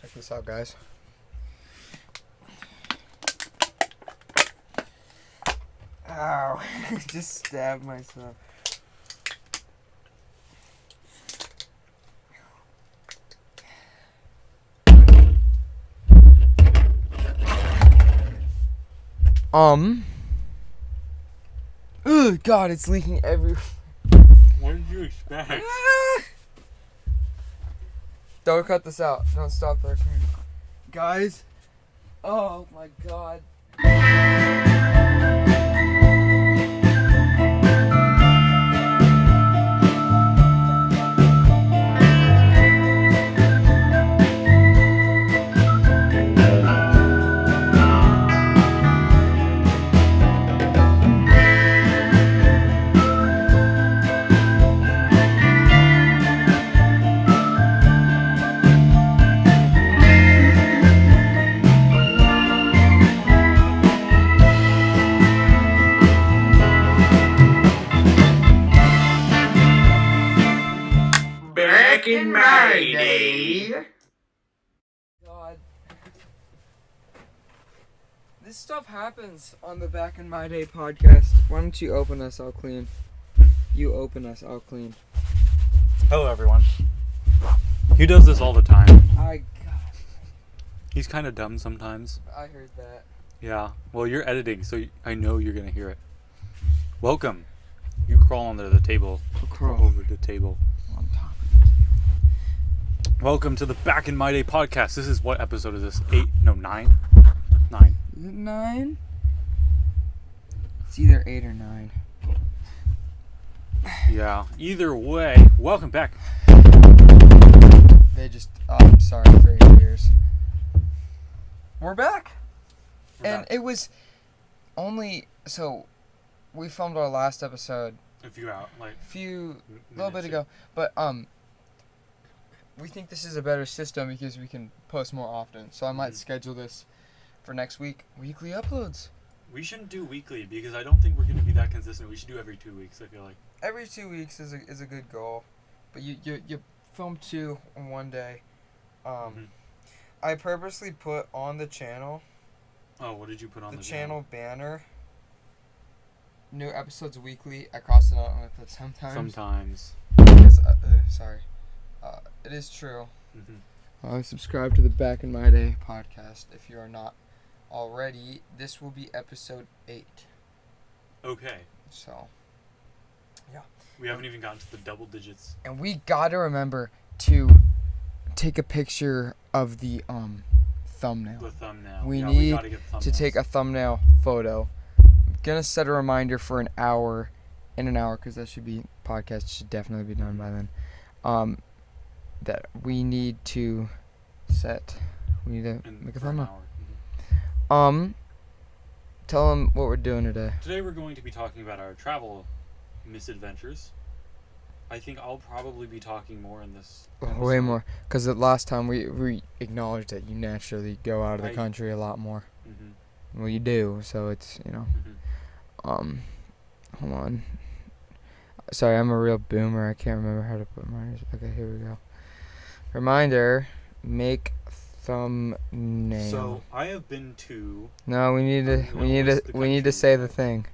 Check this out, guys. Ow. Just stabbed myself. Oh God, it's leaking everywhere. What did you expect? Don't cut this out. Don't stop the recording. Guys. Oh my God. Back in my day. God. This stuff happens on the Back in My Day podcast. Why don't you open us, I'll clean. You open us, I'll clean. Hello, everyone. He does this all the time. God, He's kind of dumb sometimes. I heard that. Yeah. Well, you're editing, so I know you're gonna hear it. Welcome. You crawl under the table. Crawl. Over the table. On top. Welcome to the Back in My Day podcast. This is what episode is this? 8? No, 9? 9. Is it 9? It's either 8 or 9. Yeah. Either way, welcome back. They just. Oh, I'm sorry for your ears. We're back. And it was only. So, we filmed our last episode a few out, like a little bit ago. But, we think this is a better system because we can post more often. So I might schedule this for next week. Weekly uploads. We shouldn't do weekly because I don't think we're gonna be that consistent. We should do every 2 weeks. I feel like Every 2 weeks is a good goal. But you film 2 in one day. I purposely put on the channel. Oh, what did you put on the the channel banner? New episodes weekly. I crossed it out and I put sometimes. Sometimes. Because, sorry. It is true. Subscribe to the Back in My Day podcast if you are not already. This will be episode 8. Okay. So, yeah. We haven't even gotten to the double digits. And we gotta remember to take a picture of the thumbnail. The thumbnail. We Yeah, need gotta get to take a thumbnail photo. I'm gonna set a reminder for an hour. In an hour, because that should be podcast should definitely be done by then. That we need to set. We need to make a thumbnail. Tell them what we're doing today. Today we're going to be talking about our travel misadventures. I think I'll probably be talking more in this episode. Way more, because the last time we acknowledged that you naturally go out of the country a lot more. Well, you do, so it's hold on. Sorry, I'm a real boomer. I can't remember how to put reminders. Okay, here we go. Reminder: make thumbnail. So I have been to. No, we need to say the thing.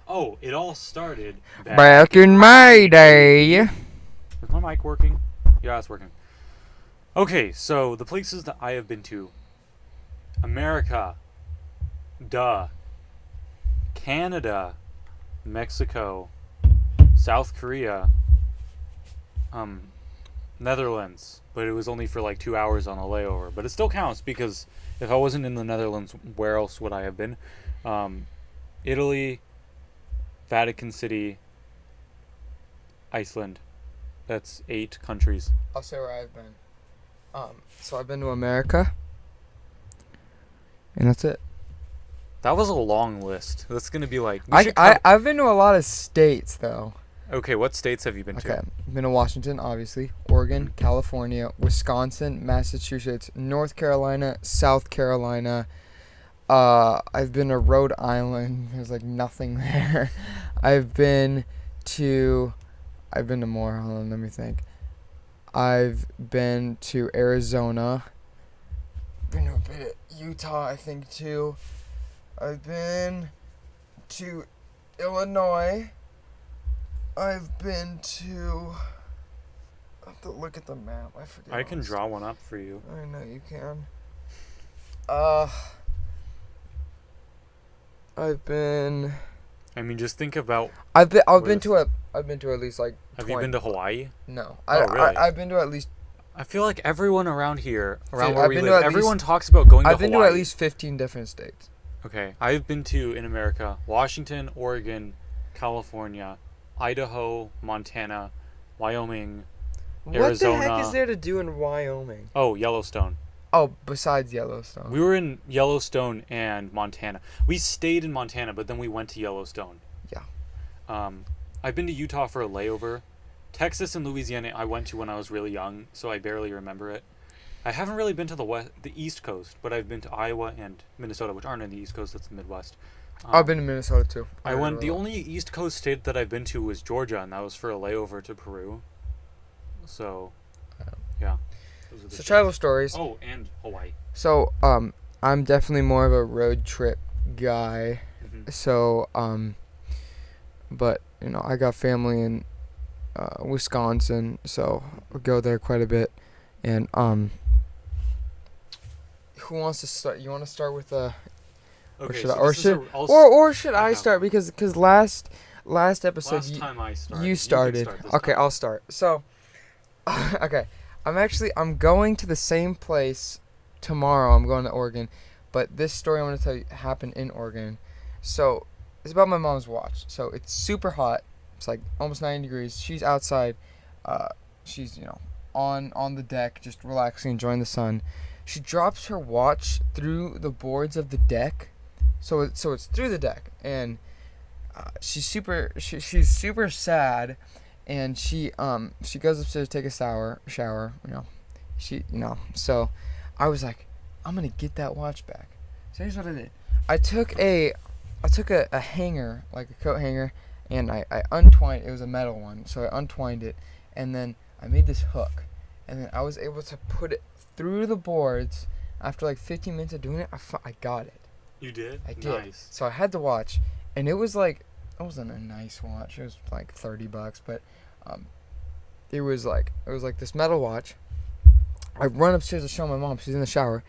Oh, it all started back in my day. Is my mic working? Yeah, it's working. Okay, so the places that I have been to: America, Canada, Mexico, South Korea, Netherlands, but it was only for like 2 hours on a layover. But it still counts because if I wasn't in the Netherlands, where else would I have been? Italy, Vatican City, Iceland. That's 8 countries. I'll say where I've been. So I've been to America, and that's it. That was a long list. That's gonna be like. I've been to a lot of states though. Okay, what states have you been to? Okay, I've been to Washington, obviously, Oregon, California, Wisconsin, Massachusetts, North Carolina, South Carolina. I've been to Rhode Island. There's like nothing there. I've been to more. Hold on, let me think. I've been to Arizona. been to a bit of Utah, I think, too. I've been to Illinois. I've been to... I have to look at the map. I forget. I can draw one up for you. I know you can. I've been... I mean, just think about... I've been to at least like 20. Have you been to Hawaii? No. Really? I've been to at least... I feel like everyone around here, around Dude, where I've we been to live, at everyone least- talks about going to Hawaii. I've been to at least 15 different states. Okay, I've been to, in America, Washington, Oregon, California, Idaho, Montana, Wyoming, Arizona. What the heck is there to do in Wyoming? Oh, Yellowstone. Oh, besides Yellowstone. We were in Yellowstone and Montana. We stayed in Montana, but then we went to Yellowstone. Yeah. I've been to Utah for a layover. Texas and Louisiana I went to when I was really young, so I barely remember it. I haven't really been to the East Coast, but I've been to Iowa and Minnesota, which aren't in the East Coast, that's the Midwest. I've been to Minnesota too. The only East Coast state that I've been to was Georgia, and that was for a layover to Peru. So, yeah. Those are the So states. travel stories. Oh, and Hawaii. So, I'm definitely more of a road trip guy. Mhm. So, but, you know, I got family in Wisconsin, so I go there quite a bit. And, who wants to start? You want to start with Okay, or should I I have start? one. Because last episode last time I started. you can started. start this Okay, time. I'll start. So, okay, I'm going to the same place tomorrow. I'm going to Oregon, but this story I'm going to tell you happened in Oregon. So, it's about my mom's watch. So, it's super hot. It's like almost 90 degrees. She's outside. She's, on the deck, just relaxing, enjoying the sun. She drops her watch through the boards of the deck. So it's through the deck, and she's super sad, and she goes upstairs to take a shower. So I was like, I'm gonna get that watch back. So here's what I did. I took a hanger, like a coat hanger, and I untwined. It was a metal one, so I untwined it, and then I made this hook, and then I was able to put it through the boards. After like 15 minutes of doing it, I got it. You did? I did. Nice. So I had the watch, and it wasn't a nice watch. It was like $30, but it was like this metal watch. I run upstairs to show my mom. She's in the shower,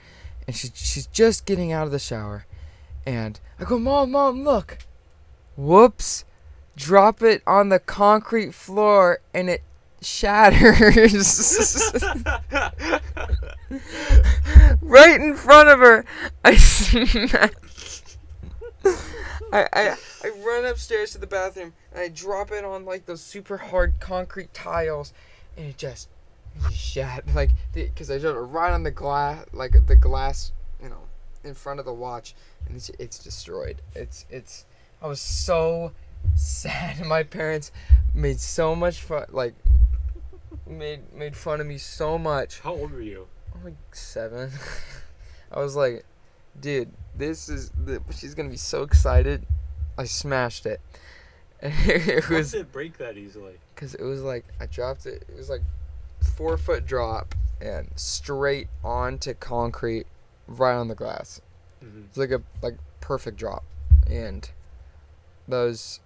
and she's just getting out of the shower, and I go, Mom, look. Whoops. Drop it on the concrete floor, and it shatters. Right in front of her. I run upstairs to the bathroom, and I drop it on like those super hard concrete tiles, and it just shattered, like, because I dropped it right on the glass, in front of the watch, and it's destroyed. I was so sad. My parents made so much fun, like, made fun of me so much. How old were you? I'm like 7. I was like, dude, she's gonna be so excited. I smashed it. And it How was did it break that easily? because it was like I dropped it. It was like 4-foot drop and straight onto concrete, right on the glass. Mm-hmm. It's like a perfect drop, and those.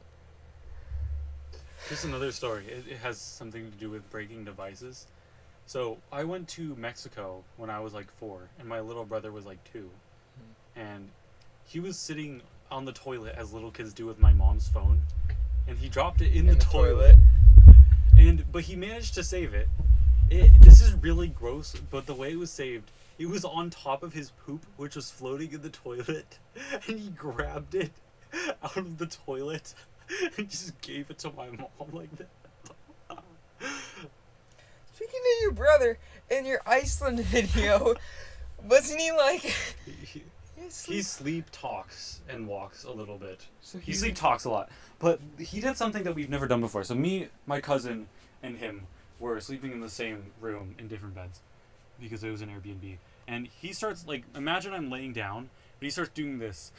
Just another story. It has something to do with breaking devices. So I went to Mexico when I was like 4, and my little brother was like 2, and he was sitting on the toilet as little kids do with my mom's phone, and he dropped it in the toilet. But he managed to save it. This is really gross, but the way it was saved, it was on top of his poop, which was floating in the toilet, and he grabbed it out of the toilet and just gave it to my mom like that. Speaking of your brother, in your Iceland video, wasn't he like? He sleep talks and walks a little bit. So He sleep talks a lot, but he did something that we've never done before. So me, my cousin, and him were sleeping in the same room in different beds because it was an Airbnb. And he starts, like, imagine I'm laying down, but he starts doing this.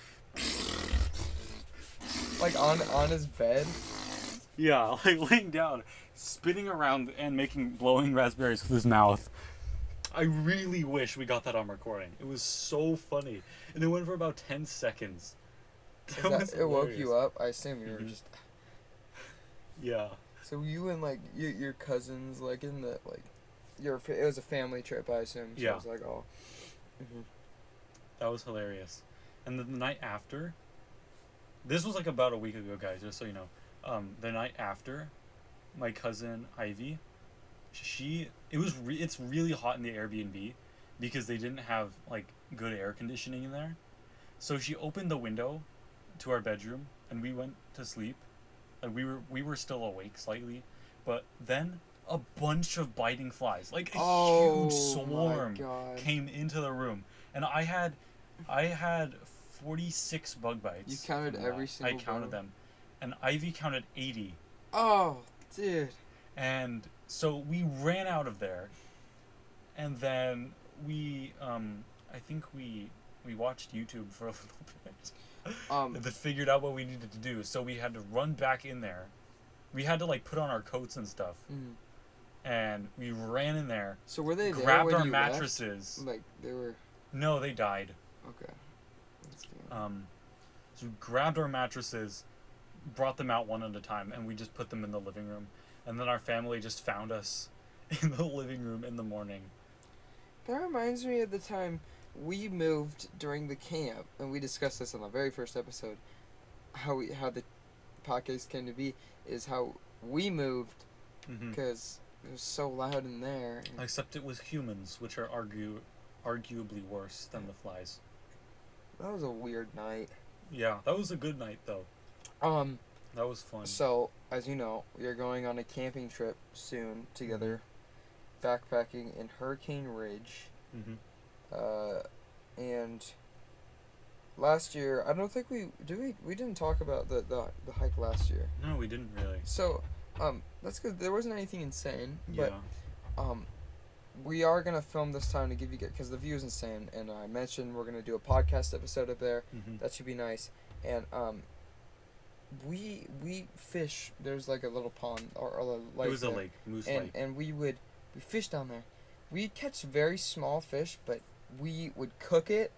Like on his bed. Yeah, like laying down, spinning around and blowing raspberries with his mouth. I really wish we got that on recording. It was so funny. And it went for about 10 seconds. It woke you up? I assume you were Mhm. just... Yeah. So you and, like, your cousins, like, in the, like... It was a family trip, I assume. So Yeah. it was like, oh... Mm-hmm. That was hilarious. And then the night after... This was, like, about a week ago, guys, just so you know. The night after, my cousin, Ivy... It's really hot in the Airbnb because they didn't have like good air conditioning in there. So she opened the window to our bedroom and we went to sleep. And we were still awake slightly, but then a bunch of biting flies, like a huge swarm, came into the room, and I had 46 bug bites. You counted every single I counted them, and Ivy counted 80. Oh, dude. And so we ran out of there, and then we I think we watched YouTube for a little bit. And then figured out what we needed to do. So we had to run back in there. We had to like put on our coats and stuff. Mm. And we ran in there. So were they there grabbed when our you mattresses. left? Like they were. No, they died. Okay. So we grabbed our mattresses, brought them out one at a time, and we just put them in the living room. And then our family just found us in the living room in the morning. That reminds me of the time we moved during the camp, and we discussed this on the very first episode. How the podcast came to be is how we moved because it was so loud in there. Except it was humans, which are arguably worse than the flies. That was a weird night. Yeah, that was a good night though. That was fun. So, as you know, we are going on a camping trip soon together, backpacking in Hurricane Ridge. And last year, I don't think we didn't talk about the hike last year. No, we didn't really. So, that's good. There wasn't anything insane, but Yeah. we are gonna film this time to give you, because the view is insane, and I mentioned we're gonna do a podcast episode up there. That should be nice. And we fish. There's like a little pond or a lake. It was a lake, Moose Lake. And we fish down there. We'd catch very small fish, but we would cook it,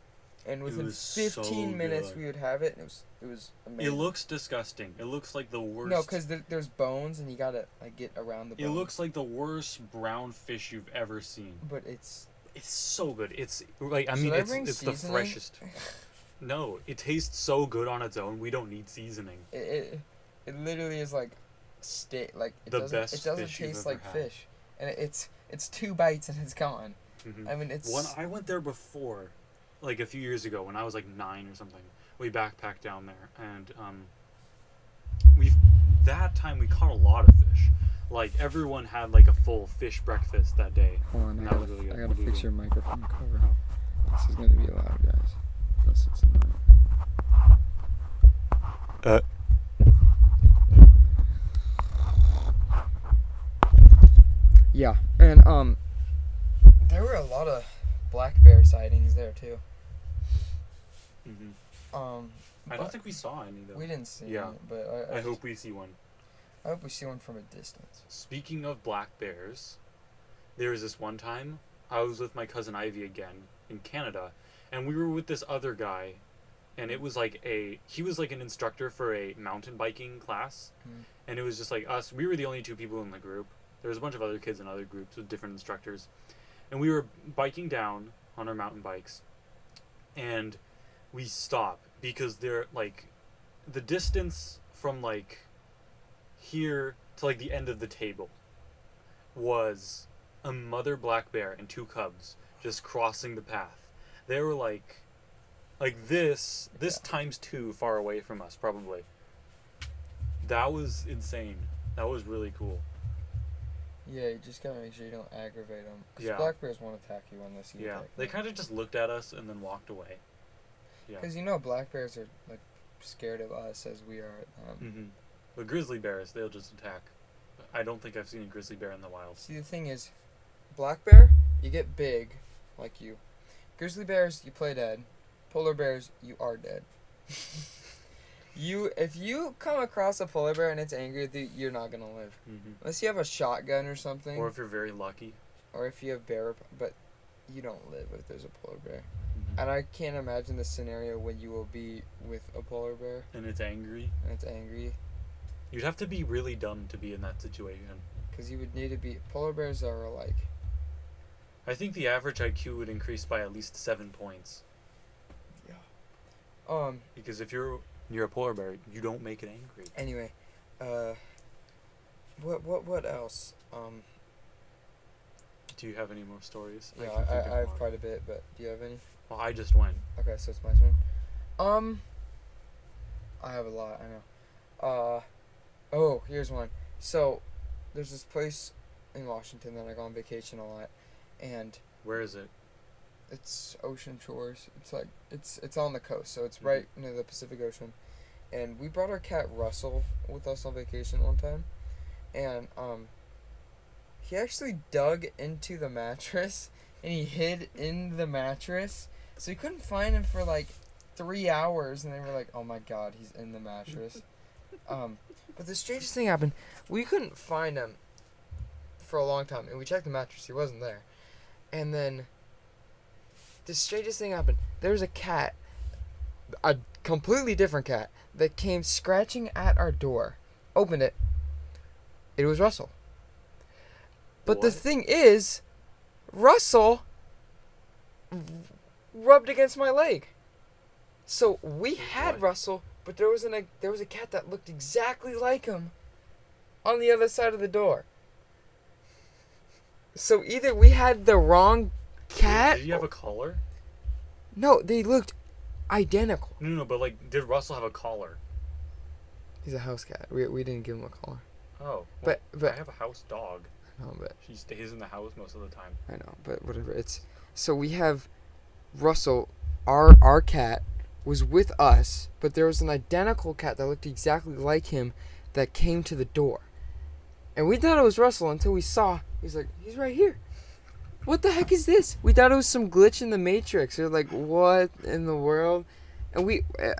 and within 15 so minutes good. we would have it, and it was amazing. It looks disgusting. It looks like the worst. No, because there's bones, and you gotta like get around the bones. It looks like the worst brown fish you've ever seen. But it's so good. It's like Should I bring it's the seasoning? freshest. No, it tastes so good on its own. We don't need seasoning. It literally is like like it The doesn't best it doesn't fish you've taste ever like had. fish, and it's 2 bites and it's gone. I mean it's When I went there before, like a few years ago, when I was like 9 or something, we backpacked down there, and that time we caught a lot of fish. Like everyone had like a full fish breakfast that day. Hold on, and that was really good. I gotta fix your microphone cover. Oh. This is gonna be loud, guys. Unless it's not. Yeah, and there were a lot of black bear sightings there too. I don't think we saw any though. We didn't see Yeah. any, but I hope we see one. I hope we see one from a distance. Speaking of black bears, there was this one time I was with my cousin Ivy again in Canada, and we were with this other guy, and it was like he was like an instructor for a mountain biking class, and it was just like us. We were the only 2 people in the group. There was a bunch of other kids in other groups with different instructors, and we were biking down on our mountain bikes, and we stop because they're like the distance from like here to like the end of the table was a mother black bear and 2 cubs just crossing the path. They were like this times 2 far away from us probably. That was insane. That was really cool. Yeah, you just gotta make sure you don't aggravate them. Because Yeah. black bears won't attack you unless you Yeah, attack they them. kind of just looked at us and then walked away. Yeah. Because black bears are like scared of us as we are at them. But grizzly bears, they'll just attack. I don't think I've seen a grizzly bear in the wild. See, the thing is, black bear, you get big, like you. Grizzly bears, you play dead. Polar bears, you are dead. If you come across a polar bear and it's angry with you, you're not gonna live. Unless you have a shotgun or something. Or if you're very lucky. Or if you have bear, but you don't live if there's a polar bear. And I can't imagine the scenario when you will be with a polar bear. And it's angry. And it's angry. You'd have to be really dumb to be in that situation. Because you would need to be... Polar bears are like... I think the average IQ would increase by at least 7 points. Yeah. Because if you're a polar bear, you don't make it angry. Anyway, what else? Do you have any more stories? Yeah, can think of I have more. quite a bit, but do you have any? Well, I just went. Okay, so it's my turn. I have a lot, I know. Oh, here's one. So, there's this place in Washington that I go on vacation a lot, and Where is it? it's Ocean Shores. It's like, it's on the coast, so it's right near the Pacific Ocean. And we brought our cat Russell with us on vacation one time, and, he actually dug into the mattress, and he hid in the mattress, so you couldn't find him for like 3 hours, and they were like, oh my god, he's in the mattress. But the strangest thing happened. We couldn't find him for a long time, and we checked the mattress. He wasn't there. And then the strangest thing happened. There was a cat, a completely different cat, that came scratching at our door. Opened it. It was Russell. But the What? thing is, Russell rubbed against my leg. So we had What? Russell, but there was a cat that looked exactly like him on the other side of the door. So either we had the wrong cat. Did you have a collar? No, they looked identical. No, but like, did Russell have a collar? He's a house cat. We didn't give him a collar. Oh. But I have a house dog. no, but She stays in the house most of the time. I know, but whatever. So we have Russell, our cat was with us, but there was an identical cat that looked exactly like him that came to the door. And we thought it was Russell until we saw, he's right here. What the heck is this? We thought it was some glitch in the Matrix. We were like, what in the world? And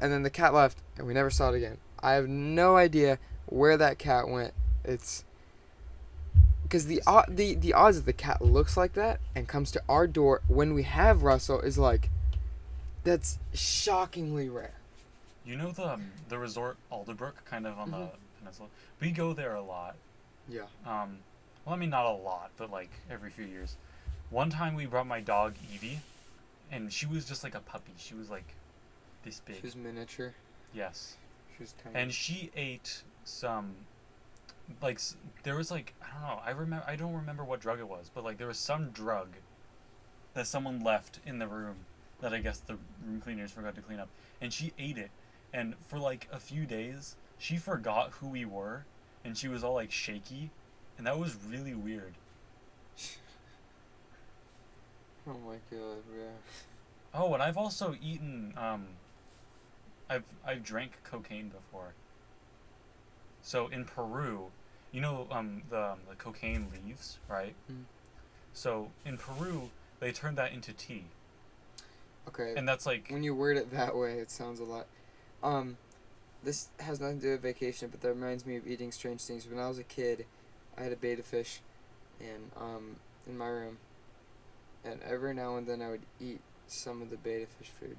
then the cat left, and we never saw it again. I have no idea where that cat went. It's because the odds that the cat looks like that and comes to our door when we have Russell is like, that's shockingly rare. You know the resort Alderbrook, kind of on the peninsula? We go there a lot. Yeah. Well, I mean, not a lot, but like every few years. One time we brought my dog Evie, and she was just like a puppy. She was like this big. She's miniature. Yes. She was tiny. And she ate some, like, there was like, I don't know, I don't remember what drug it was, but like there was some drug that someone left in the room that I guess the room cleaners forgot to clean up, and she ate it, and for like a few days she forgot who we were, and she was all like shaky, and that was really weird. Oh my god, yeah. Oh, and I've also eaten I've drank cocaine before. So in Peru, you know the cocaine leaves, right? Mm. So in Peru, they turn that into tea. Okay. And that's like, When you word it that way, it sounds a lot. This has nothing to do with vacation, but that reminds me of eating strange things. When I was a kid, I had a betta fish, in my room, and every now and then I would eat some of the betta fish food.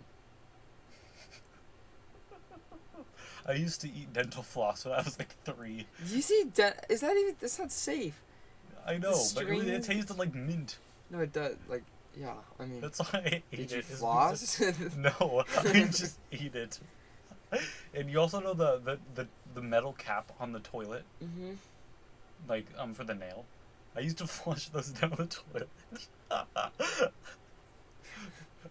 I used to eat dental floss when I was like 3. You see, that's not safe. I know, but it strings- tasted like mint. No, it does. Like, yeah, I mean, That's why I ate did it. you is floss? because- No, I just eat it. And you also know the metal cap on the toilet, Mm-hmm. like for the nail. I used to flush those down the toilet.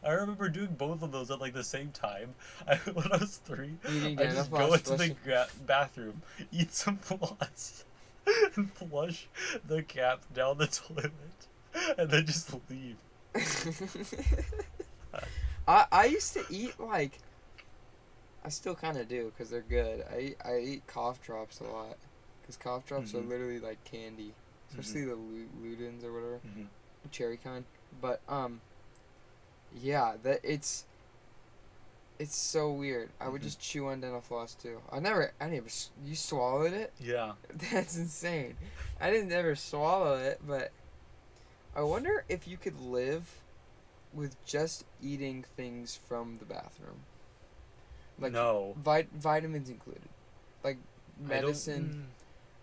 I remember doing both of those at like the same time. When I was 3, Eating I dental just floss, go into the flushing. bathroom, eat some floss, and flush the cap down the toilet, and then just leave. I used to eat, like, I still kind of do because they're good. I eat cough drops a lot because cough drops are Mhm. literally like candy, especially the Ludens or whatever, Mhm. cherry kind. But yeah, it's so weird. I would Mhm. just chew on dental floss too. You swallowed it? Yeah. That's insane. I didn't ever swallow it, but I wonder if you could live with just eating things from the bathroom? Like no. Vitamins included, like medicine.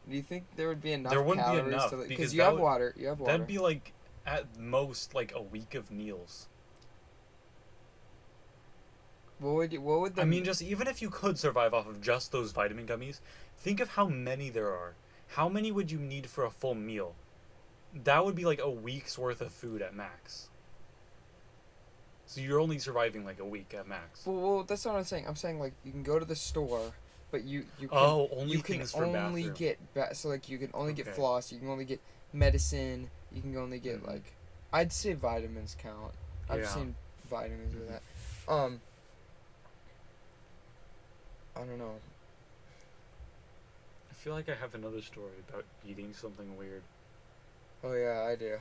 Do you think there would be enough? There wouldn't be calories enough to, because you have water. You have water. That'd be like at most like a week of meals. What would I mean, just even if you could survive off of just those vitamin gummies, think of how many there are. How many would you need for a full meal? That would be like a week's worth of food at max. So you're only surviving like a week at max. Well, that's not what I'm saying. I'm saying like you can go to the store, but you can only you things can for only bathroom. get so like you can only get Okay. floss. You can only get medicine. You can only get like I'd say vitamins count. I've Yeah. seen vitamins with that. I don't know. I feel like I have another story about eating something weird. Oh yeah, I do.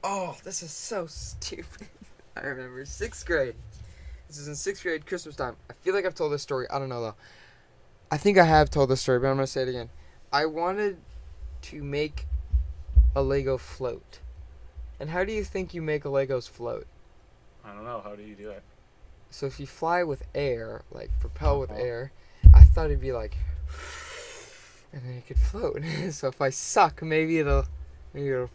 Oh, this is so stupid. I remember 6th grade. This is in 6th grade, Christmas time. I feel like I've told this story. I don't know though. I think I have told this story, but I'm gonna say it again. I wanted to make a Lego float. And how do you think you make a Legos float? I don't know. How do you do it? So if you fly with air, like propel with Uh-huh. air, I thought it'd be like, and then it could float. So if I suck, maybe it'll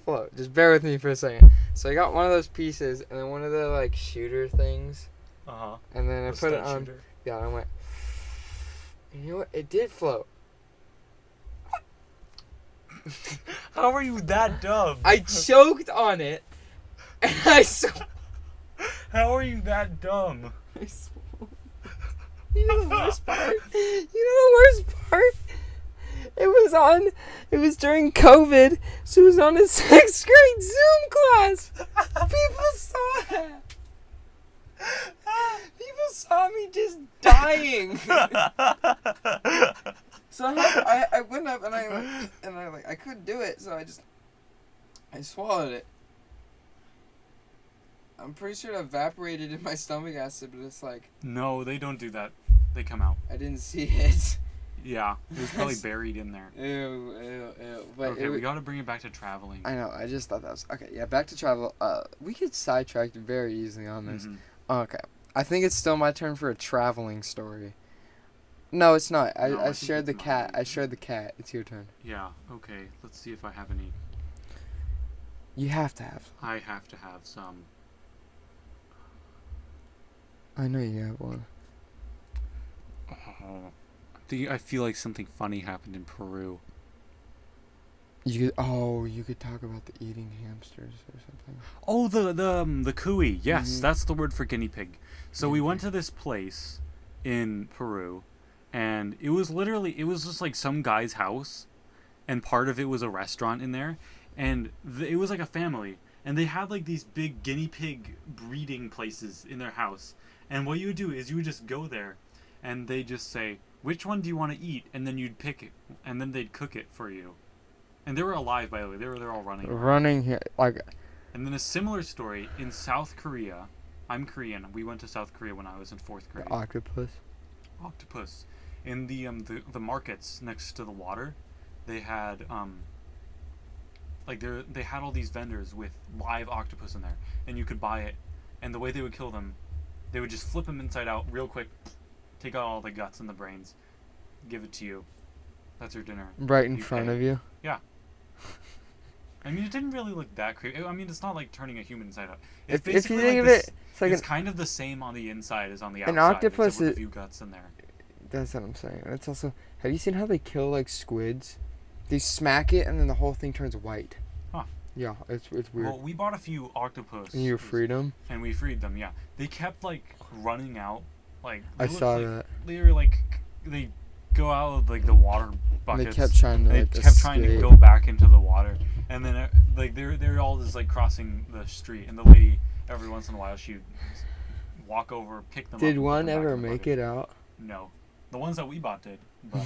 float. Just bear with me for a second. So I got one of those pieces, and then one of the like shooter things, and then I put it on. Shooter? Yeah, and I went, and you know what? It did float. How are you that dumb? I choked on it, and I How are you that dumb? You know the worst part? It was during COVID, so it was on a 6th grade Zoom class. People saw that. People saw me just dying. So I went up and I couldn't do it, so I swallowed it. I'm pretty sure it evaporated in my stomach acid, but it's like No, they don't do that. They come out. I didn't see it. Yeah, it was probably buried in there. Ew. But Okay, we gotta bring it back to traveling. I know. I just thought that was okay. Yeah, back to travel. We could sidetrack very easily on this. Okay, I think it's still my turn for a traveling story. No, it's not. No, I I think shared the it's cat. mine. I shared the cat. It's your turn. Yeah, okay. Let's see if I have any. You have to have. I have to have some. I know you have one. I feel like something funny happened in Peru. You could talk about the eating hamsters or something. Oh, the cuy. Yes, Mhm. that's the word for guinea pig. So we Guinea went to this place in Peru, and it was just like some guy's house, and part of it was a restaurant in there, and it was like a family, and they had like these big guinea pig breeding places in their house. And what you would do is you would just go there, and they just say, which one do you want to eat? And then you'd pick it, and then they'd cook it for you. And they were alive, by the way. They're all running. Running here, like. And then a similar story in South Korea. I'm Korean. We went to South Korea when I was in 4th grade. The octopus. Octopus. In the markets next to the water, they had they had all these vendors with live octopus in there, and you could buy it. And the way they would kill them, they would just flip them inside out real quick, take out all the guts and the brains, give it to you. That's your dinner. Right in You front pay. of you. Yeah. I mean, it didn't really look that creepy. I mean, it's not like turning a human inside out. It's If you basically think like of this, it, it's like it's kind of the same on the inside as on the outside. An octopus except with is- a few guts in there. That's what I'm saying. It's also. Have you seen how they kill like squids? They smack it and then the whole thing turns white. Huh. Yeah, it's weird. Well, we bought a few octopus. And you freed them. And we freed them. Yeah, they kept like running out. Like I they looked saw like, that. They were like they go out of like the water And buckets. they kept trying to They like kept trying to escape. go back into the water, and then like they're all just like crossing the street, and the lady every once in a while she'd walk over, pick them up. Did and put one them back ever in the make bucket. it out? No, the ones that we bought did, but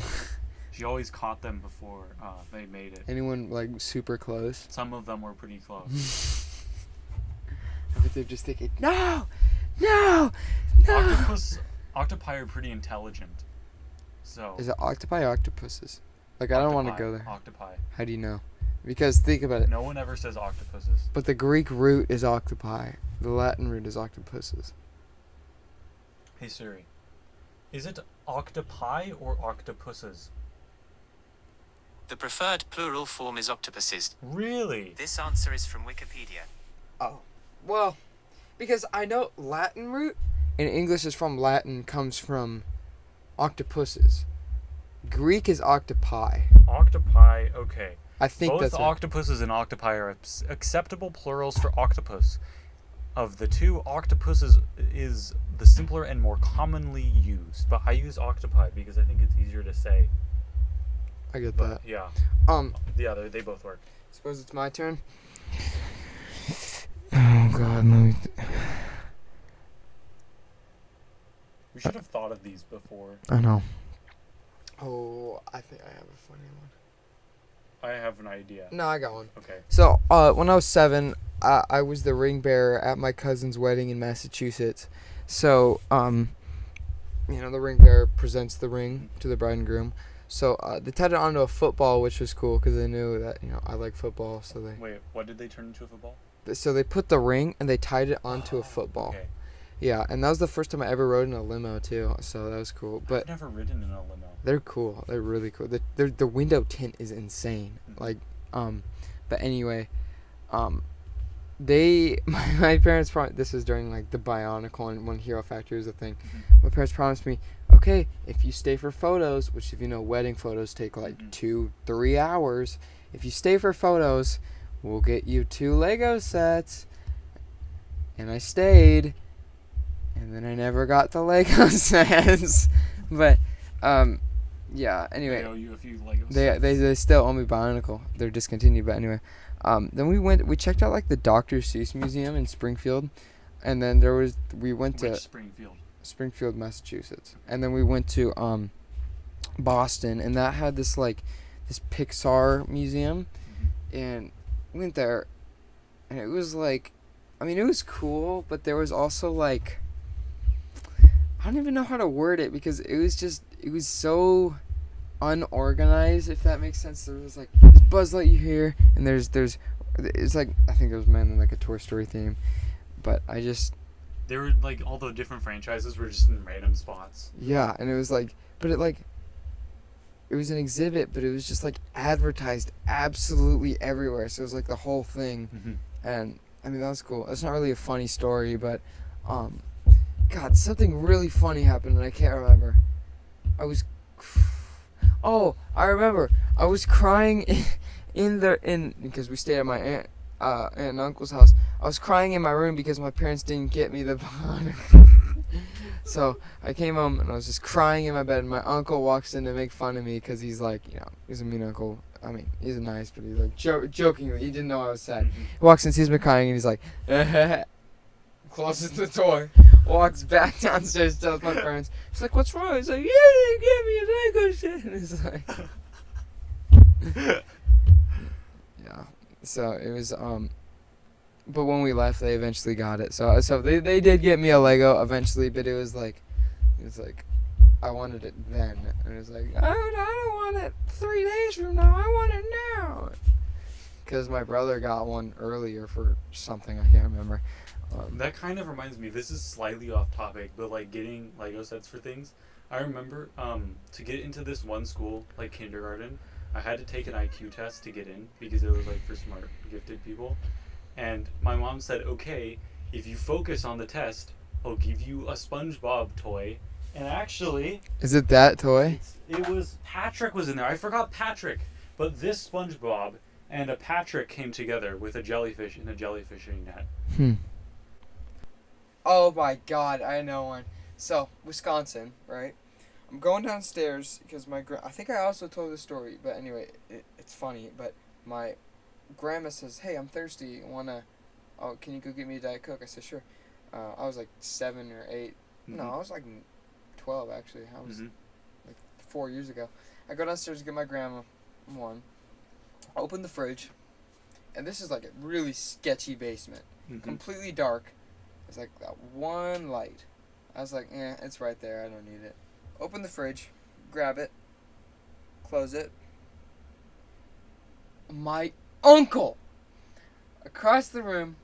she always caught them before they made it. Anyone like super close? Some of them were pretty close. But they're just thinking, no. Octopi are pretty intelligent, so. Is it octopi or octopuses? Like I don't want to go there. Octopi. How do you know? Because think about it. No one ever says octopuses. But the Greek root is octopi. The Latin root is octopuses. Hey Siri, is it octopi or octopuses? The preferred plural form is octopuses. Really? This answer is from Wikipedia. Oh, well, because I know Latin root in English is from Latin, comes from octopuses. Greek is octopi. Octopi, okay. I think Both that's it. octopuses and octopi are acceptable plurals for octopus. Of the two, octopuses is the simpler and more commonly used, but I use octopi because I think it's easier to say. I get But that. yeah, Yeah, they both work. suppose it's my turn. Oh God, let me. We should have thought of these before. I know. Oh, I think I have a funny one. I have an idea. No, I got one. Okay. So, when I was 7, I was the ring bearer at my cousin's wedding in Massachusetts. So, the ring bearer presents the ring to the bride and groom. So, they tied it onto a football, which was cool because they knew that, I like football. So Wait, what did they turn into a football? they put the ring and they tied it onto a football. Okay. Yeah, and that was the first time I ever rode in a limo too. So that was cool. But I've never ridden in a limo. they're cool. They're really cool. The window tint is insane. Like, but anyway, my parents this is during like the Bionicle and when Hero Factory was a thing. My parents promised me, okay, if you stay for photos, which if you know, wedding photos take like 2-3 hours. If you stay for photos, we'll get you 2 Lego sets. And I stayed, and then I never got the Lego sets. But yeah. Anyway, They owe you a few Lego they still owe me Bionicle. They're discontinued, but anyway. Then we checked out like the Dr. Seuss Museum in Springfield, and then we went Which to Springfield? Massachusetts, and then we went to Boston, and that had this Pixar museum, and we went there, and it was like, it was cool, but there was also like, I don't even know how to word it because it was so unorganized, if that makes sense. There was like Buzz Lightyear here, and it's like, I think it was meant in like a Toy Story theme, but They were like all the different franchises were just in random spots. yeah, and it was like, but it was an exhibit, but it was just like advertised absolutely everywhere, so it was like the whole thing. And that was cool. It's not really a funny story, but God, something really funny happened and I can't remember. I remember. I was crying because we stayed at my aunt and uncle's house. I was crying in my room because my parents didn't get me the Bionicle. So I came home and I was just crying in my bed. And my uncle walks in to make fun of me because he's like, he's a mean uncle. He's nice, but he's like jokingly. He didn't know I was sad. He walks in, sees me crying, and he's like, closes the door, walks back downstairs, tells my parents. He's like, "What's wrong?" He's like, "You didn't get me a Lego set." And it's like, yeah. So it was but when we left, they eventually got it. So they did get me a Lego eventually, but it was like I wanted it then, and it was like, I don't want it 3 days from now. I want it now. Because my brother got one earlier for something I can't remember. That kind of reminds me, this is slightly off topic, but like getting Lego sets for things. I remember to get into this one school, like kindergarten, I had to take an IQ test to get in because it was like for smart, gifted people. And my mom said, okay, if you focus on the test, I'll give you a SpongeBob toy. And actually, is it that toy? It was Patrick was in there. I forgot Patrick, but this SpongeBob and a Patrick came together with a jellyfish in a jellyfishing net. Oh my God, I know one. So Wisconsin, right? I'm going downstairs because I think I also told this story, but anyway, it's funny. But my grandma says, "Hey, I'm thirsty. Can you go get me a Diet Coke?" I said, "Sure." I was like 7 or 8. No, I was like 12 actually. I was like 4 years ago. I go downstairs to get my grandma one. I open the fridge, and this is like a really sketchy basement, completely dark. There's like that one light. I was like, it's right there. I don't need it. Open the fridge, grab it, close it. My uncle across the room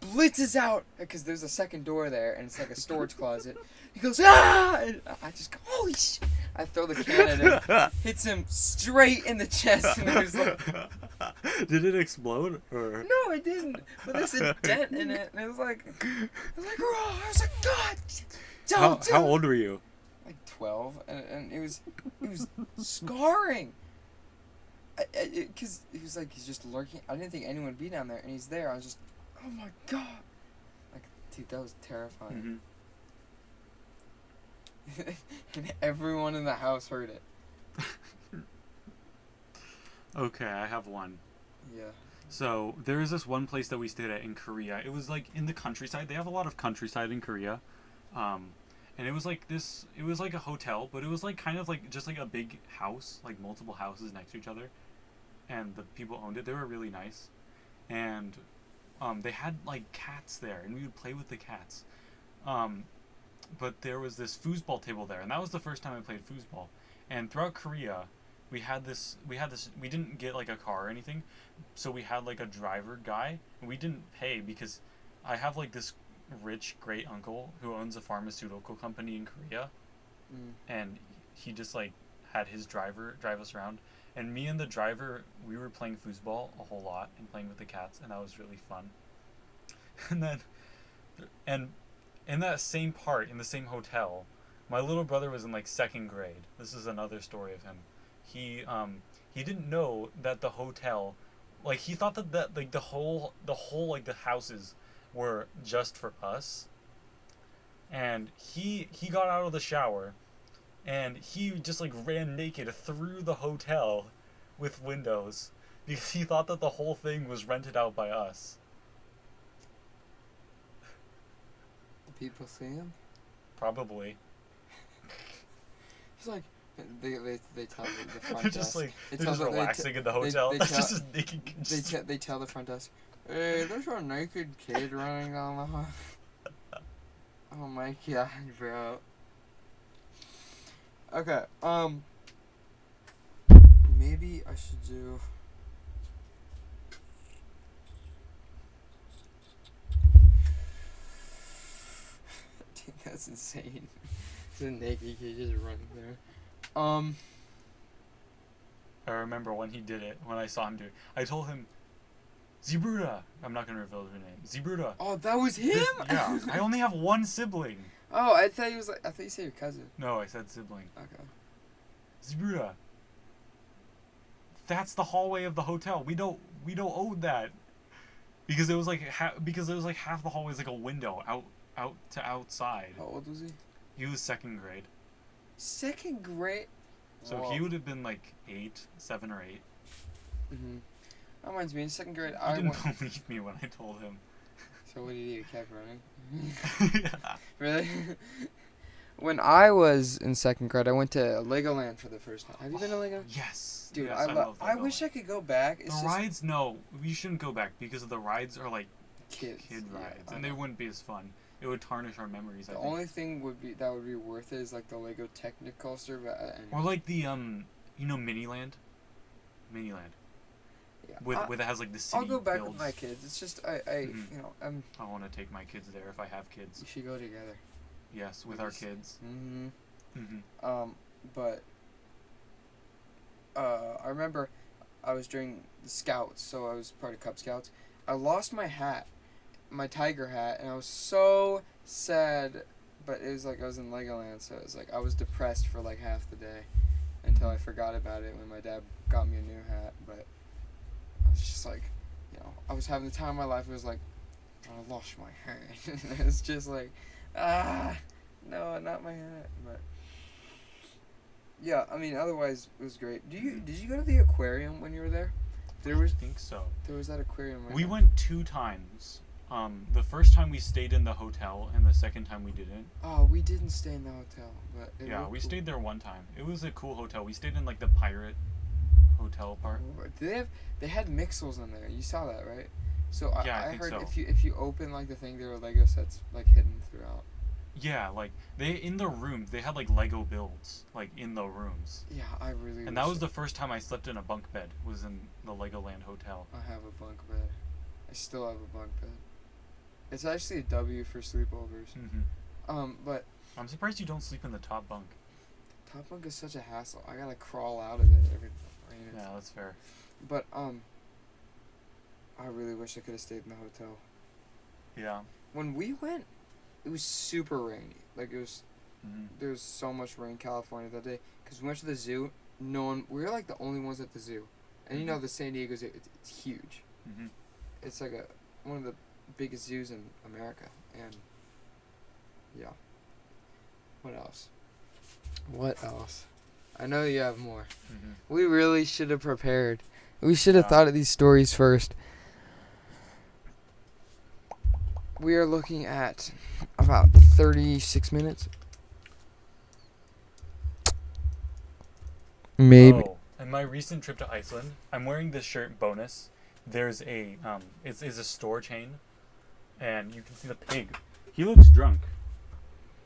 blitzes out because there's a second door there and it's like a storage closet. He goes, ah! And I just go, holy shit. I throw the can at him, hits him straight in the chest, and it was like... Did it explode? Or? No, it didn't. But there's a dent in it, and it was like, oh, I was like, God, don't do How it." old were you? Like 12, and it was scarring. Because he was like, he's just lurking. I didn't think anyone would be down there, and he's there. I was just, oh my God. Like, dude, that was terrifying. And everyone in the house heard it. Okay, I have one. Yeah. So there is this one place that we stayed at in Korea. It was like in the countryside. They have a lot of countryside in Korea, and it was like this. It was like a hotel, but it was like kind of like just like a big house, like multiple houses next to each other, and the people owned it. They were really nice, and they had like cats there, and we would play with the cats. But there was this foosball table there, and that was the first time I played foosball. And throughout Korea, we didn't get like a car or anything, so we had like a driver guy, and we didn't pay because I have like this rich great uncle who owns a pharmaceutical company in Korea, and he just like had his driver drive us around, and me and the driver, we were playing foosball a whole lot and playing with the cats, and that was really fun. And in that same part, in the same hotel, my little brother was in like 2nd grade. This is another story of him. He didn't know that the hotel, like he thought that like the whole like the houses were just for us. And he got out of the shower, and he just like ran naked through the hotel with windows because he thought that the whole thing was rented out by us. People see him? Probably. He's like, they tell the front They're desk. just like, They they're tell just the- relaxing in the hotel. they It's tell- just a naked. They tell the front desk, hey, there's a naked kid running on the hall. Oh my God, bro. Okay, maybe I should do... Dude, that's insane. It's a naked kid just running there. I remember when he did it, when I saw him do it. I told him, Zebruda. I'm not gonna reveal her name. Zebruda. Oh, that was him? Yeah, I only have one sibling. Oh, I thought he was like, I thought you said your cousin. No, I said sibling. Okay. Zebruda. That's the hallway of the hotel. We don't own that. Because it was like half the hallway is like a window out to outside. How old was he? He was 2nd grade. 2nd grade? So Whoa. he would have been like 7 or 8. Mm-hmm. That reminds me, in 2nd grade, He I didn't went... believe me when I told him. So what did he do? He kept running? Really? When I was in 2nd grade, I went to Legoland for the first time. Have you been to Legoland? Yes. Dude, yes, I love I wish I could go back. It's The just rides, no, we shouldn't go back because the rides are like kids. kid Yeah, rides, I and they know. wouldn't be as fun. It would tarnish our memories. I The think. only thing would be worth it is like the Lego Technicoaster, but Or like the Miniland. Miniland. yeah. Where it has like the city. I'll go back builds. with my kids. It's just I Mhm. you know I want to take my kids there if I have kids. we should go together. Yes, with our Yes. kids. Mm-hmm. Mm-hmm. But I remember I was during the Scouts, so I was part of Cub Scouts. I lost my hat, my tiger hat, and I was so sad. But it was like I was in Legoland, so it was like I was depressed for like half the day until I forgot about it when my dad got me a new hat. But I was just like, you know, I was having the time of my life. It was like, I lost my hat. It was just like, no, not my hat. But yeah, I mean, otherwise it was great. Did you go to the aquarium when you were there? I think so. There was that aquarium. Right We now. went 2 times. The first time we stayed in the hotel, and the second time we didn't. Oh, we didn't stay in the hotel, but it Yeah, looked we cool. stayed there one time. It was a cool hotel. We stayed in like the pirate hotel part. They had Mixels in there. You saw that, right? So Yeah, I I think heard so. if you open like the thing, there were Lego sets like hidden throughout. Yeah, like they in the rooms they had like Lego builds like in the rooms. Yeah, I really. And that was the first time I slept in a bunk bed. Was in the Legoland hotel. I have a bunk bed. I still have a bunk bed. It's actually a W for sleepovers. But I'm surprised you don't sleep in the top bunk. top bunk is such a hassle. I gotta crawl out of it every night. Yeah, that's fair. But I really wish I could have stayed in the hotel. Yeah. When we went, it was super rainy. Like it was, there was so much rain in California that day. Cause we went to the zoo. No one. We were like the only ones at the zoo, and you know the San Diego's it's huge. It's like one of the biggest zoos in America, and yeah. What else? What else? I know you have more. We really should have prepared. We should have thought of these stories first. We are looking at about 36 minutes. Maybe. Oh, in my recent trip to Iceland, I'm wearing this shirt bonus. There's a it's a store chain, and you can see the pig. He looks drunk.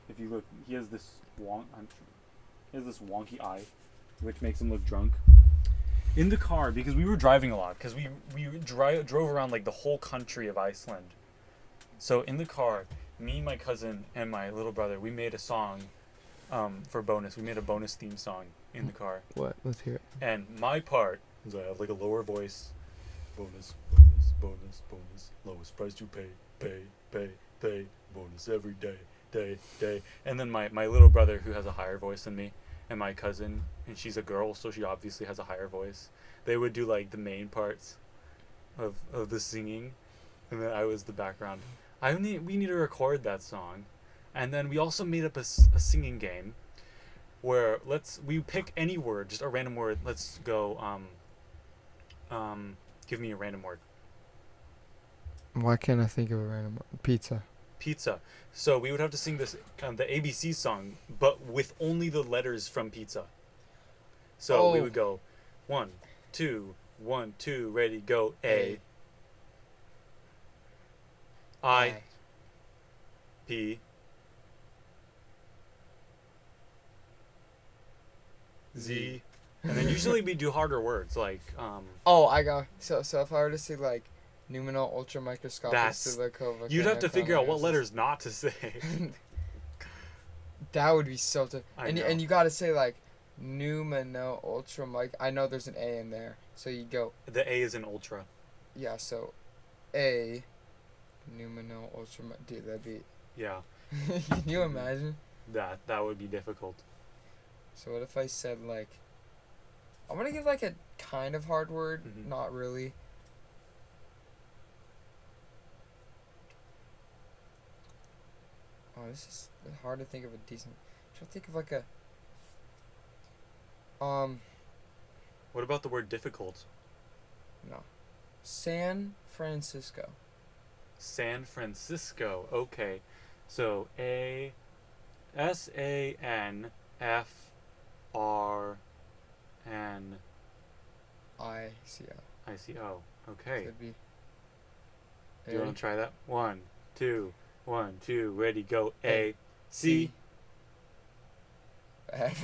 If you look, he has this wonky eye, which makes him look drunk. In the car, because we were driving a lot, because we drove around like the whole country of Iceland. So in the car, me, my cousin, and my little brother, we made a song for bonus. We made a bonus theme song in the car. What? Let's hear it. And my part is I have like a lower voice. Bonus, bonus. Lowest price you pay. Bonus every day. And then my little brother, who has a higher voice than me, and my cousin, and she's a girl, so she obviously has a higher voice. They would do like the main parts of the singing, and then I was the background. We need to record that song, and then we also made up a singing game, where we pick any word, just a random word. Let's go. Give me a random word. Why can't I think of a random word? Pizza. So we would have to sing this the ABC song, but with only the letters from pizza. So we would go 1, 2, 1, 2, ready, go. A. I. P. Z. And then usually we do harder words like I got so if I were to say like numinal ultramicroscopic you'd have to figure out what letters not to say. That would be so tough. I know. And you gotta say like numino ultramic. I know there's an A in there, so you go. The A is in ultra. Yeah, so A numino ultramic. Dude, that'd be. Yeah. Can you imagine? That would be difficult. So what if I said like? I'm gonna give like a kind of hard word, not really. Oh, this is hard to think of a decent. Should I think of like a. What about the word difficult? No. San Francisco. San Francisco. Okay. So SANFRN. ICO. Okay. Could be. Do you want to try that? 1, 2, 1, 2, ready, go. A, C. F.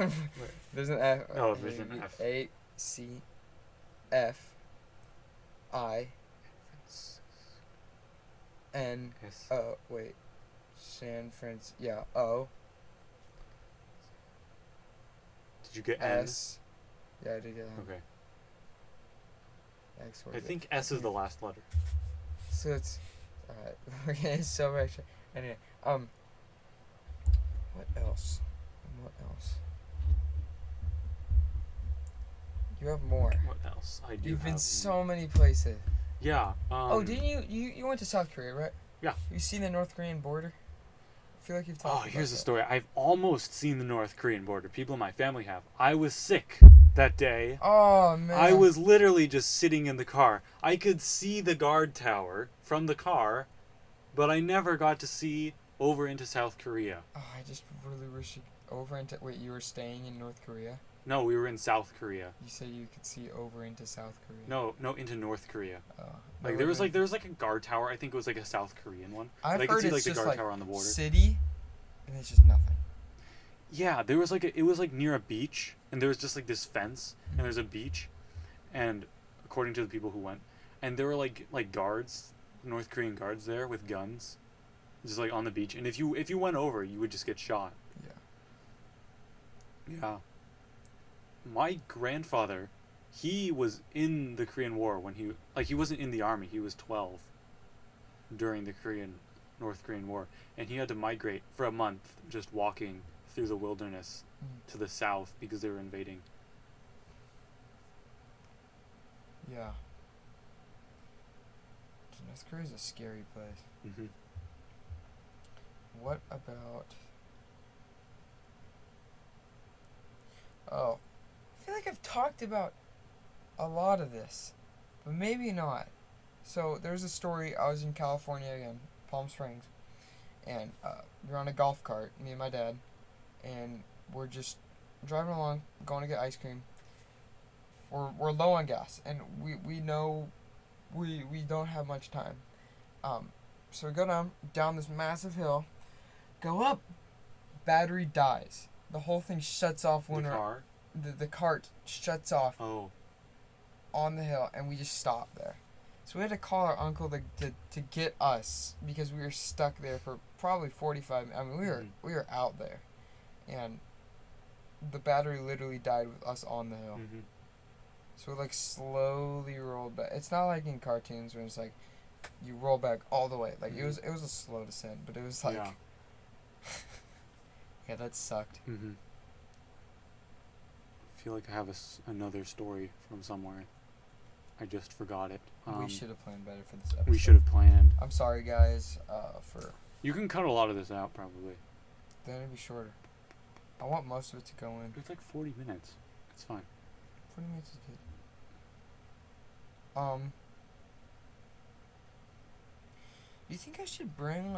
There's an F. Oh, there's an F. A, C, F, I, N, S. wait. San Francisco. Yeah, O. Did you get N? S. Yeah, I did get N. Okay. X, I think S is the last letter. So it's. Alright. Okay, so extra. Anyway, what else? What else? You have more. What else? I do. You've been have so many places. Yeah. Didn't you went to South Korea, right? Yeah. You seen the North Korean border? I feel like you've talked about here's the that. story. I've almost seen the North Korean border. People in my family have. I was sick that day. Oh, man. I was literally just sitting in the car. I could see the guard tower from the car, but I never got to see over into South Korea. Oh, I just really wish you over into. Wait, you were staying in North Korea? No, we were in South Korea. You said you could see over into South Korea. No, into North Korea. Oh, Like there was like a guard tower. I think it was like a South Korean one. I've I could heard see it's like the just guard like tower on the border. city, and it's just nothing. Yeah, there was it was like near a beach, and there was just like this fence, and there's a beach, and according to the people who went, and there were like guards, North Korean guards there with guns, just like on the beach. And if you went over, you would just get shot. Yeah. My grandfather, he was in the Korean War when he wasn't in the army. He was 12 during the North Korean War, and he had to migrate for a month, just walking through the wilderness to the south because they were invading. Yeah. North Korea is a scary place. Mm-hmm. What about... Oh. I feel like I've talked about a lot of this, but maybe not. So, there's a story. I was in California again, Palm Springs, and we were on a golf cart, me and my dad, and we're just driving along, going to get ice cream. We're low on gas, and we know we don't have much time. So we go down this massive hill, go up, battery dies. The whole thing shuts off when the cart shuts off on the hill, and we just stop there. So we had to call our uncle to get us because we were stuck there for probably 45 minutes. I mean, we were out there, and the battery literally died with us on the hill. Mm-hmm. So we slowly rolled back. It's not like in cartoons where it's like you roll back all the way. Like it was a slow descent, but it was like yeah, that sucked. Mm-hmm. I feel like I have another story from somewhere. I just forgot it. We should have planned better for this episode. We should have planned. I'm sorry, guys. You can cut a lot of this out, probably. Then it'd be shorter. I want most of it to go in. It's like 40 minutes. It's fine. 40 minutes is good. Do you think I should bring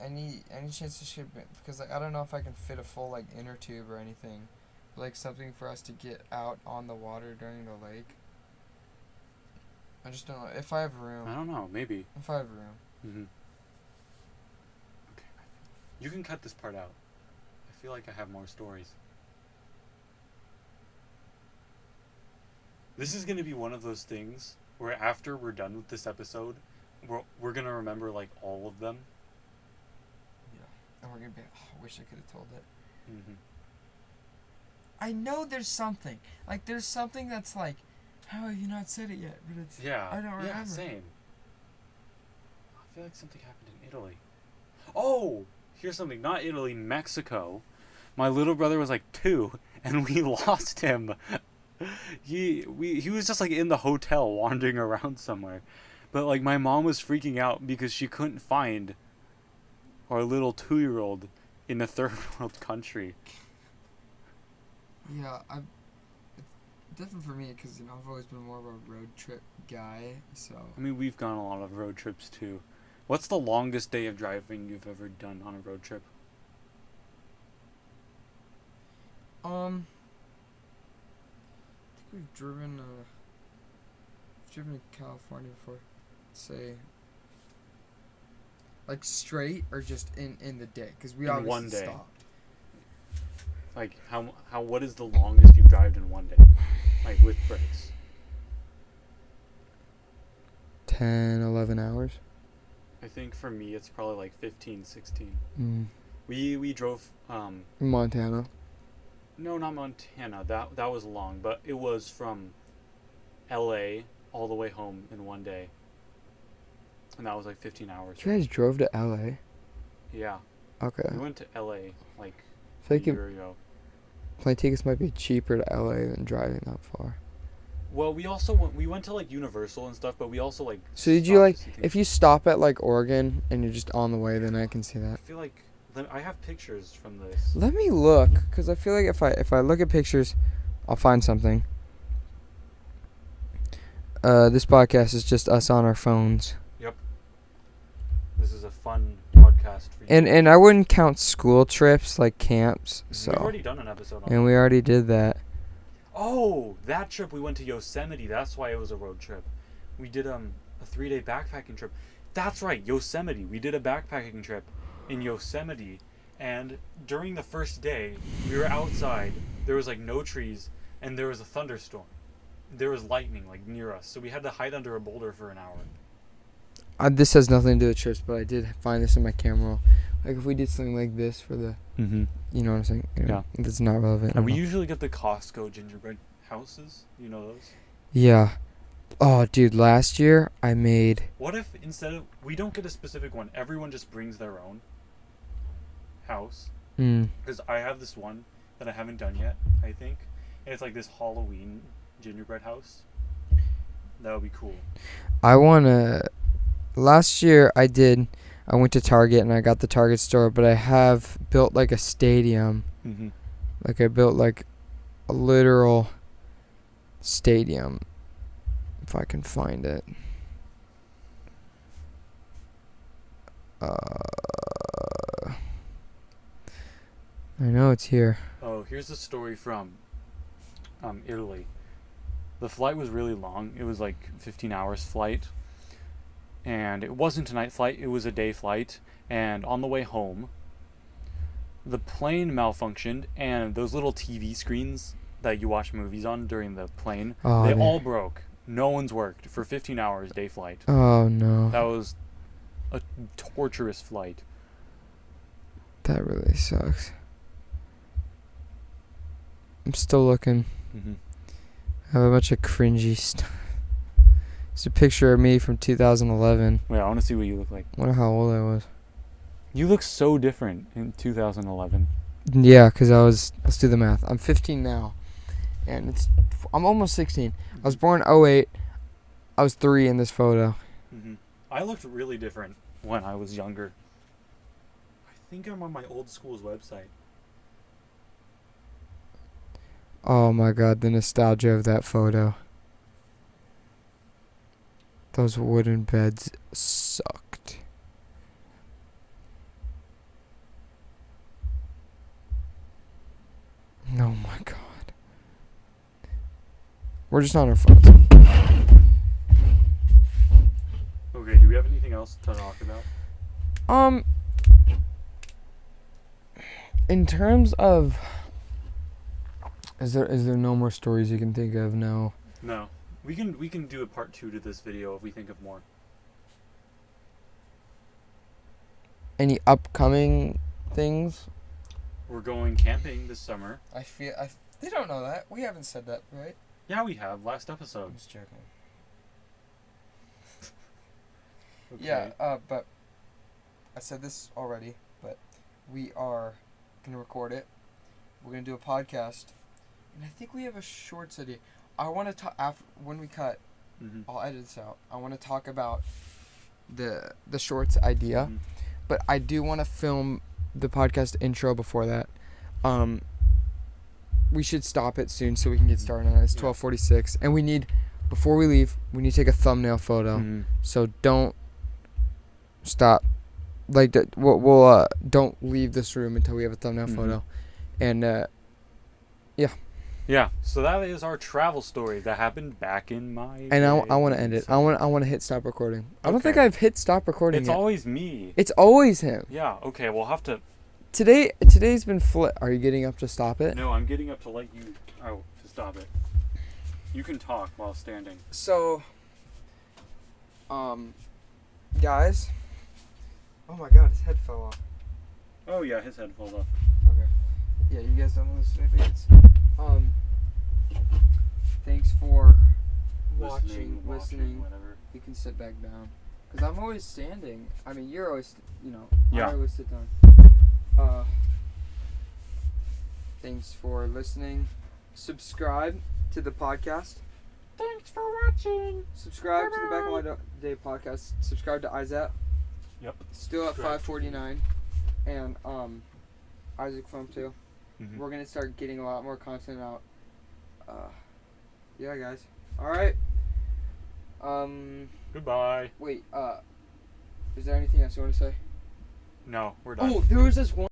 any chance to ship it? Because I don't know if I can fit a full inner tube or anything, something for us to get out on the water during the lake. I just don't know if I have room. I don't know. Maybe. If I have room. Mm-hmm. Okay. You can cut this part out. I feel like I have more stories. This is going to be one of those things where after we're done with this episode, we're going to remember all of them. Yeah. And we're going to be, I wish I could have told it. Mm-hmm. I know there's something. There's something that's how have you not said it yet? But it's, I don't remember. Yeah, same. I feel like something happened in Italy. Oh! Here's something. Not Italy, Mexico. My little brother was 2, and we lost him. He was just in the hotel wandering around somewhere. But my mom was freaking out because she couldn't find our little 2-year-old in a third world country. Yeah, it's different for me because I've always been more of a road trip guy. So I mean, we've gone a lot of road trips too. What's the longest day of driving you've ever done on a road trip? I think we've driven to California before. Say, straight or just in the day? Because we obviously one day stopped. What is the longest you've driven in one day? With breaks? 10, 11 hours. I think for me it's probably 15, 16. We drove Montana. No, not Montana. That was long, but it was from LA all the way home in one day. And that was 15 hours. You guys drove to LA? Yeah. Okay. We went to LA a year ago. Plane tickets might be cheaper to LA than driving that far. Well, we also went to Universal and stuff, but we also So did you if you stop at Oregon and you're just on the way, then I can see that. I feel I have pictures from this. Let me look, cuz I feel like if I look at pictures, I'll find something. This podcast is just us on our phones. Yep. This is a fun podcast for you. And I wouldn't count school trips camps. So we've already done an episode on that. And we already did that. Oh, that trip we went to Yosemite. That's why it was a road trip. We did a 3-day backpacking trip. That's right, Yosemite. We did a backpacking trip in Yosemite, and during the first day, we were outside. There was no trees, and there was a thunderstorm. There was lightning near us, so we had to hide under a boulder for an hour. this has nothing to do with trips, but I did find this in my camera roll. Like, if we did something like this for the, Mm-hmm. you know what I'm saying? Yeah. That's not relevant. And we usually get the Costco gingerbread houses. You know those? Yeah. Oh, dude, last year I made... What if instead of... We don't get a specific one. Everyone just brings their own house. Because I have this one that I haven't done yet, I think. And it's like this Halloween gingerbread house. That would be cool. I want to... Last year I went to Target and I got the Target store, but I have built like a stadium. Mm-hmm. Like, I built like a literal stadium. If I can find it. I know it's here. Oh, here's a story from Italy. The flight was really long. It was like 15 hours flight. And it wasn't a night flight, it was a day flight. And on the way home, the plane malfunctioned, and those little TV screens that you watch movies on during the plane, they all broke. No one's worked for 15 hours day flight. Oh, no. That was a torturous flight. That really sucks. I'm still looking. Mm-hmm. I have a bunch of cringy stuff. It's a picture of me from 2011. Wait, I want to see what you look like. I wonder how old I was. You look so different in 2011. Yeah, because let's do the math. I'm 15 now. And I'm almost 16. I was born 08. I was 3 in this photo. Mm-hmm. I looked really different when I was younger. I think I'm on my old school's website. Oh my god, the nostalgia of that photo. Those wooden beds sucked. Oh my god. We're just on our phones. Okay, do we have anything else to talk about? In terms of... Is there no more stories you can think of now? No. We can do a part 2 to this video if we think of more. Any upcoming things? We're going camping this summer. They don't know that. We haven't said that, right? Yeah, we have. Last episode. I'm just joking. Okay. Yeah, but I said this already, but we are gonna record it. We're gonna do a podcast, and I think we have a shorts idea. I want to talk when we cut. Mm-hmm. I'll edit this out. I want to talk about the shorts idea, Mm-hmm. but I do want to film the podcast intro before that. We should stop it soon so we can get started on it. It's 12:46, and before we leave, we need to take a thumbnail photo. Mm-hmm. So don't stop. Like, we'll don't leave this room until we have a thumbnail photo, and Yeah, so that is our travel story that happened back in my and I want to end it. I want to hit stop recording. I don't think Okay. I've hit stop recording It's yet. always me. It's always him. Yeah, okay, we'll have to... Today's been flip. Are you getting up to stop it? No, I'm getting up to let you... Oh, to stop it. You can talk while standing. So, guys. Oh my god, his head fell off. Oh yeah, his head fell off. Okay. Yeah, you guys don't know the snippets. Thanks for listening. Whatever. You can sit back down. Because I'm always standing. I mean, you're always, Yeah. I always sit down. Thanks for listening. Subscribe to the podcast. Thanks for watching. Subscribe to the Back of My Day podcast. Subscribe to Isaac. Yep. Still at Subscribe. 549. And Isaac Film too. Mm-hmm. We're gonna start getting a lot more content out. Yeah, guys. All right. Goodbye. Wait. Is there anything else you want to say? No, we're done. Oh, there was this one.